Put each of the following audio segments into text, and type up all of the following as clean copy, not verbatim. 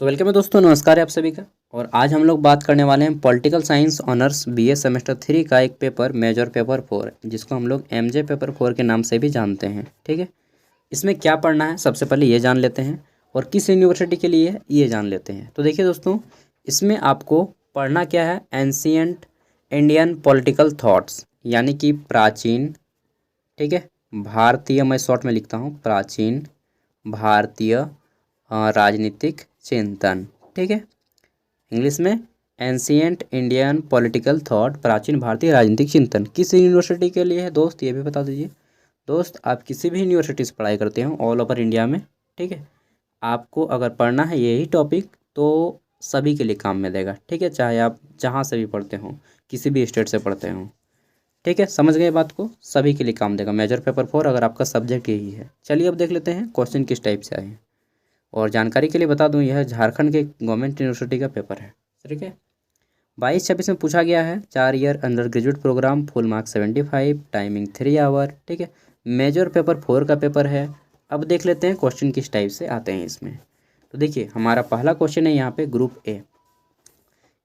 तो वेलकम है दोस्तों, नमस्कार है आप सभी का। और आज हम लोग बात करने वाले हैं political science honours BA semester 3 का एक पेपर मेजर पेपर 4, जिसको हम लोग एमजे पेपर 4 के नाम से भी जानते हैं। ठीक है, इसमें क्या पढ़ना है सबसे पहले ये जान लेते हैं, और किस यूनिवर्सिटी के लिए है ये जान लेते हैं। तो देखिए दोस्तों, इसमें आपको पढ़ना क्या है, एंशियंट इंडियन पॉलिटिकल थॉट्स, यानी कि प्राचीन, ठीक है, भारतीय, मैं शॉर्ट में लिखता हूँ, प्राचीन भारतीय राजनीतिक चिंतन। ठीक है, इंग्लिश में एंशियंट इंडियन पॉलिटिकल थॉट, प्राचीन भारतीय राजनीतिक चिंतन। किस यूनिवर्सिटी के लिए है दोस्त, ये भी बता दीजिए। दोस्त, आप किसी भी यूनिवर्सिटी से पढ़ाई करते हो ऑल ओवर इंडिया में, ठीक है, आपको अगर पढ़ना है यही टॉपिक तो सभी के लिए काम में देगा। ठीक है, चाहे आप जहाँ से भी पढ़ते हो, किसी भी स्टेट से पढ़ते हो। ठीक है, समझ गए बात को, सभी के लिए काम देगा मेजर पेपर 4 अगर आपका सब्जेक्ट यही है। चलिए अब देख लेते हैं क्वेश्चन किस टाइप से आए हैं। और जानकारी के लिए बता दूं, यह झारखंड के गवर्नमेंट यूनिवर्सिटी का पेपर है। ठीक है, 22-26 में पूछा गया है। 4 year undergraduate programme, full marks 75, timing 3 hour. ठीक है, मेजर पेपर 4 का पेपर है। अब देख लेते हैं क्वेश्चन किस टाइप से आते हैं इसमें। तो देखिए, हमारा पहला क्वेश्चन है यहाँ पे ग्रुप ए।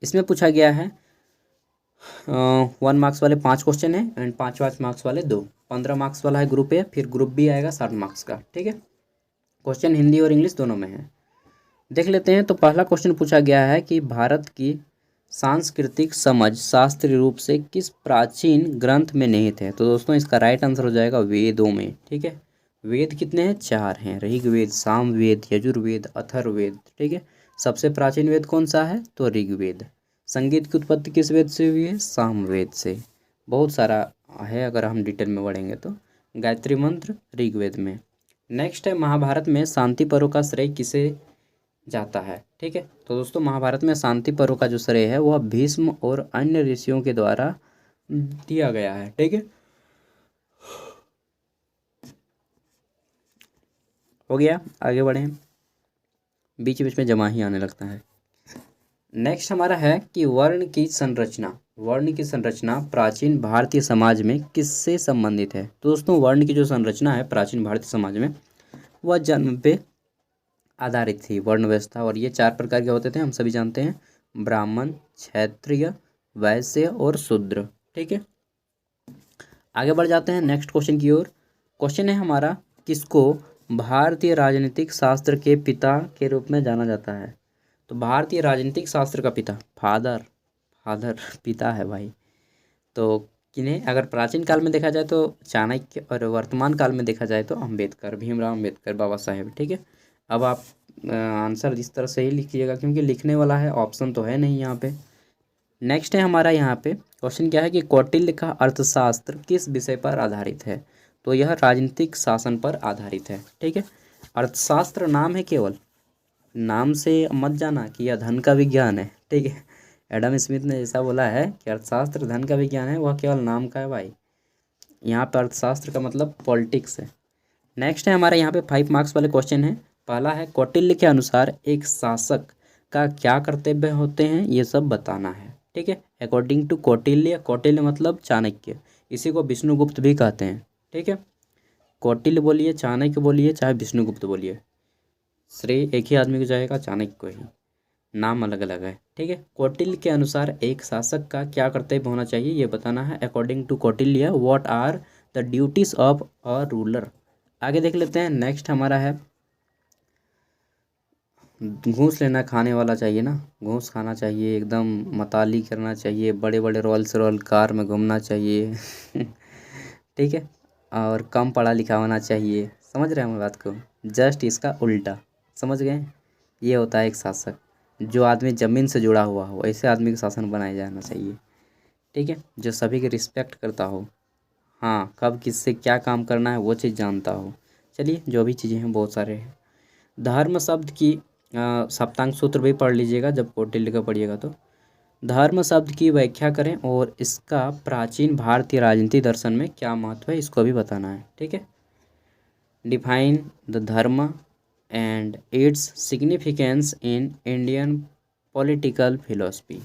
इसमें पूछा गया है 1 मार्क्स वाले 5 क्वेश्चन है एंड 5 मार्क्स वाले 2, 15 मार्क्स वाला है ग्रुप ए। फिर ग्रुप बी आएगा 60 मार्क्स का। ठीक है, क्वेश्चन हिंदी और इंग्लिश दोनों में है। देख लेते हैं। तो पहला क्वेश्चन पूछा गया है कि भारत की सांस्कृतिक समझ शास्त्रीय रूप से किस प्राचीन ग्रंथ में निहित है। तो दोस्तों, इसका राइट आंसर हो जाएगा वेदों में। ठीक है, वेद कितने हैं, 4 हैं, ऋग्वेद, सामवेद, यजुर्वेद, अथर्ववेद। ठीक है, सबसे प्राचीन वेद कौन सा है, तो ऋग्वेद। संगीत की उत्पत्ति किस वेद से हुई है, सामवेद से। बहुत सारा है, अगर हम डिटेल में बढ़ेंगे तो गायत्री मंत्र ऋग्वेद में। नेक्स्ट है, महाभारत में शांति पर्व का श्रेय किसे जाता है। ठीक है, तो दोस्तों, महाभारत में शांति पर्व का जो श्रेय है वह भीष्म और अन्य ऋषियों के द्वारा दिया गया है। ठीक है, हो गया, आगे बढ़ें, बीच बीच में जमा ही आने लगता है। नेक्स्ट हमारा है कि वर्ण की संरचना प्राचीन भारतीय समाज में किससे संबंधित है। तो दोस्तों, वर्ण की जो संरचना है प्राचीन भारतीय समाज में, वह जन्म पे आधारित थी, वर्ण व्यवस्था। और ये 4 प्रकार के होते थे, हम सभी जानते हैं, ब्राह्मण, क्षत्रिय, वैश्य और शूद्र। ठीक है, आगे बढ़ जाते हैं नेक्स्ट क्वेश्चन की ओर। क्वेश्चन है हमारा, किसको भारतीय राजनीतिक शास्त्र के पिता के रूप में जाना जाता है। तो भारतीय राजनीतिक शास्त्र का पिता, फादर फादर पिता है भाई। तो किन्हें, अगर प्राचीन काल में देखा जाए तो चाणक्य, और वर्तमान काल में देखा जाए तो अम्बेडकर, भीमराव अम्बेडकर, बाबा साहेब। ठीक है, अब आप आंसर इस तरह से ही लिखिएगा, क्योंकि लिखने वाला है, ऑप्शन तो है नहीं यहाँ पे। नेक्स्ट है हमारा यहाँ पे क्वेश्चन क्या है कि कौटिल्य का अर्थशास्त्र किस विषय पर आधारित है। तो यह राजनीतिक शासन पर आधारित है। ठीक है, अर्थशास्त्र नाम है, केवल नाम से मत जाना कि यह धन का विज्ञान है। ठीक है, एडम स्मिथ ने ऐसा बोला है कि अर्थशास्त्र धन का विज्ञान है, वह केवल नाम का है भाई। यहाँ पर अर्थशास्त्र का मतलब पॉलिटिक्स है। नेक्स्ट है हमारे यहाँ पे 5 मार्क्स वाले क्वेश्चन है। पहला है, कौटिल्य के अनुसार एक शासक का क्या कर्तव्य होते हैं, ये सब बताना है। ठीक है, अकॉर्डिंग टू कौटिल्य, कौटिल्य मतलब चाणक्य, इसी को विष्णुगुप्त भी कहते हैं। ठीक है, कौटिल्य बोलिए, चाणक्य बोलिए, चाहे विष्णुगुप्त बोलिए, श्रेय एक ही आदमी को जाएगा, चाणक्य को ही, नाम अलग अलग है। ठीक है, कौटिल्य के अनुसार एक शासक का क्या कर्तव्य होना चाहिए, ये बताना है। According to Kautilya, what are the duties of a ruler. आगे देख लेते हैं। नेक्स्ट हमारा है, घूस लेना खाने वाला चाहिए ना, घूस खाना चाहिए, एकदम मताली करना चाहिए, बड़े बड़े रॉयल्स रॉयल कार में घूमना चाहिए। ठीक है, और कम पढ़ा लिखा होना चाहिए। समझ रहे हैं हम बात को, जस्ट इसका उल्टा, समझ गए। ये होता है एक शासक, जो आदमी ज़मीन से जुड़ा हुआ हो, ऐसे आदमी का शासन बनाया जाना चाहिए। ठीक है, जो सभी की रिस्पेक्ट करता हो, हाँ, कब किससे क्या काम करना है वो चीज़ जानता हो। चलिए, जो भी चीज़ें हैं बहुत सारे हैं। धर्म शब्द की सप्तांग सूत्र भी पढ़ लीजिएगा जब कौटिल्य का पढ़िएगा तो। धर्म शब्द की व्याख्या करें और इसका प्राचीन भारतीय राजनीति दर्शन में क्या महत्व है, इसको भी बताना है। ठीक है, डिफाइन द धर्म and its significance in Indian political philosophy.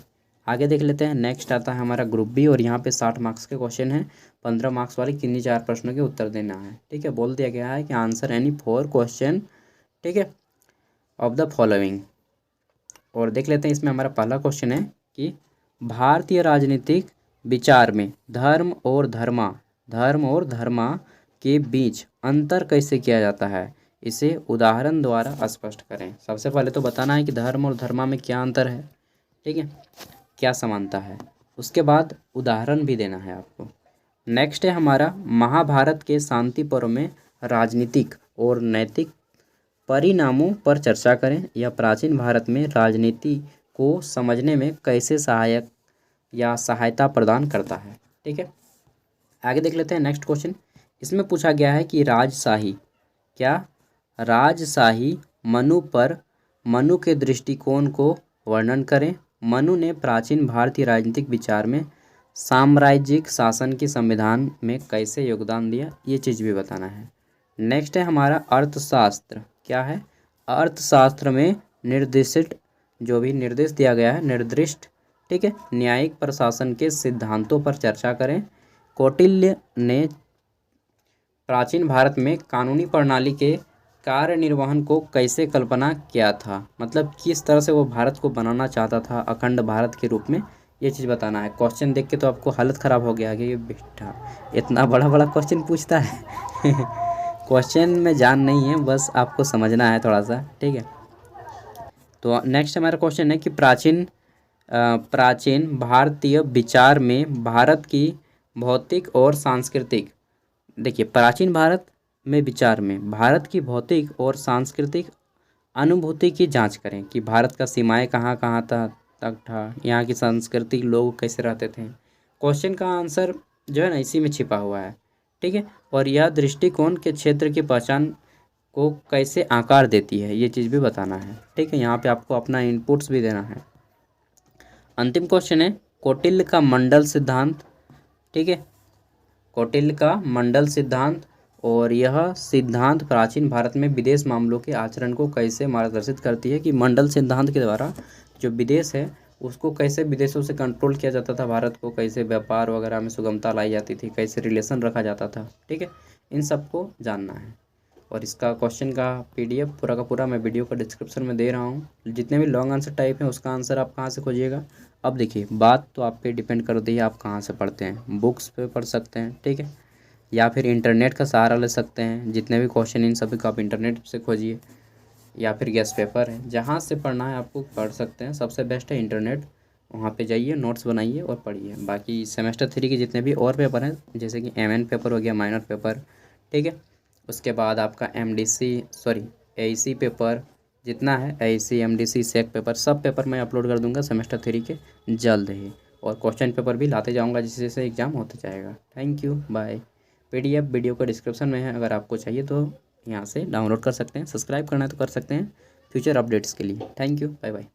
आगे देख लेते हैं। नेक्स्ट आता है हमारा ग्रुप बी, और यहाँ पे 60 मार्क्स के क्वेश्चन हैं। 15 मार्क्स वाले किन्हीं 4 प्रश्नों के उत्तर देना है। ठीक है, बोल दिया गया है कि आंसर एनी 4 क्वेश्चन, ठीक है, ऑफ द फॉलोइंग। और देख लेते हैं इसमें हमारा पहला क्वेश्चन है कि भारतीय राजनीतिक विचार में धर्म और धर्मा के बीच अंतर कैसे किया जाता है, इसे उदाहरण द्वारा स्पष्ट करें। सबसे पहले तो बताना है कि धर्म और धर्मा में क्या अंतर है, ठीक है, क्या समानता है, उसके बाद उदाहरण भी देना है आपको। नेक्स्ट है हमारा महाभारत के शांति पर्व में राजनीतिक और नैतिक परिणामों पर चर्चा करें। यह प्राचीन भारत में राजनीति को समझने में कैसे सहायक या सहायता प्रदान करता है, ठीक है। आगे देख लेते हैं नेक्स्ट क्वेश्चन। इसमें पूछा गया है कि राजशाही मनु के दृष्टिकोण को वर्णन करें। मनु ने प्राचीन भारतीय राजनीतिक विचार में साम्राज्यिक शासन की संविधान में कैसे योगदान दिया, ये चीज़ भी बताना है। नेक्स्ट है हमारा अर्थशास्त्र। क्या है, अर्थशास्त्र में निर्दिष्ट जो भी निर्देश दिया गया है, निर्दिष्ट, ठीक है, न्यायिक प्रशासन के सिद्धांतों पर चर्चा करें। कौटिल्य ने प्राचीन भारत में कानूनी प्रणाली के कार्यनिर्वहन को कैसे कल्पना किया था, मतलब किस तरह से वो भारत को बनाना चाहता था अखंड भारत के रूप में, ये चीज़ बताना है। क्वेश्चन देख के तो आपको हालत ख़राब हो गया कि ये बेटा इतना बड़ा बड़ा क्वेश्चन पूछता है क्वेश्चन में जान नहीं है, बस आपको समझना है थोड़ा सा, ठीक है। तो नेक्स्ट हमारा क्वेश्चन है कि प्राचीन भारतीय विचार में भारत की भौतिक और सांस्कृतिक, देखिए प्राचीन भारत में विचार में भारत की भौतिक और सांस्कृतिक अनुभूति की जांच करें कि भारत का सीमाएं कहाँ कहाँ तक था, यहाँ की सांस्कृतिक लोग कैसे रहते थे। क्वेश्चन का आंसर जो है ना इसी में छिपा हुआ है, ठीक है। और यह दृष्टिकोण के क्षेत्र की पहचान को कैसे आकार देती है, ये चीज़ भी बताना है, ठीक है। यहाँ पे आपको अपना इनपुट्स भी देना है। अंतिम क्वेश्चन है कौटिल्य का मंडल सिद्धांत, ठीक है, कौटिल्य का मंडल सिद्धांत, और यह सिद्धांत प्राचीन भारत में विदेश मामलों के आचरण को कैसे मार्गदर्शित करती है कि मंडल सिद्धांत के द्वारा जो विदेश है उसको कैसे विदेशों से कंट्रोल किया जाता था, भारत को कैसे व्यापार वगैरह में सुगमता लाई जाती थी, कैसे रिलेशन रखा जाता था, ठीक है, इन सबको जानना है। और इसका क्वेश्चन का PDF पूरा का पूरा मैं वीडियो का डिस्क्रिप्शन में दे रहा हूँ। जितने भी लॉन्ग आंसर टाइप हैं उसका आंसर आप कहाँ से खोजिएगा। अब देखिए बात तो आप पे डिपेंड करती है आप कहाँ से पढ़ते हैं, बुक्स पे पढ़ सकते हैं, ठीक है, या फिर इंटरनेट का सहारा ले सकते हैं। जितने भी क्वेश्चन इन सभी को आप इंटरनेट से खोजिए, या फिर गेस्ट पेपर है, जहाँ से पढ़ना है आपको पढ़ सकते हैं। सबसे बेस्ट है इंटरनेट, वहाँ पे जाइए, नोट्स बनाइए और पढ़िए। बाकी सेमेस्टर 3 के जितने भी और पेपर हैं, जैसे कि MN पेपर हो गया, माइनर पेपर, ठीक है, उसके बाद आपका AEC पेपर जितना है, AEC MDC सेक पेपर, सब पेपर मैं अपलोड कर दूंगा सेमेस्टर 3 के जल्द ही, और क्वेश्चन पेपर भी लाते जाऊंगा जिससे जैसे एग्ज़ाम होता जाएगा। Thank you, bye. PDF video का डिस्क्रिप्शन में है, अगर आपको चाहिए तो यहाँ से डाउनलोड कर सकते हैं। सब्सक्राइब करना है तो कर सकते हैं फ्यूचर अपडेट्स के लिए। Thank you, bye bye.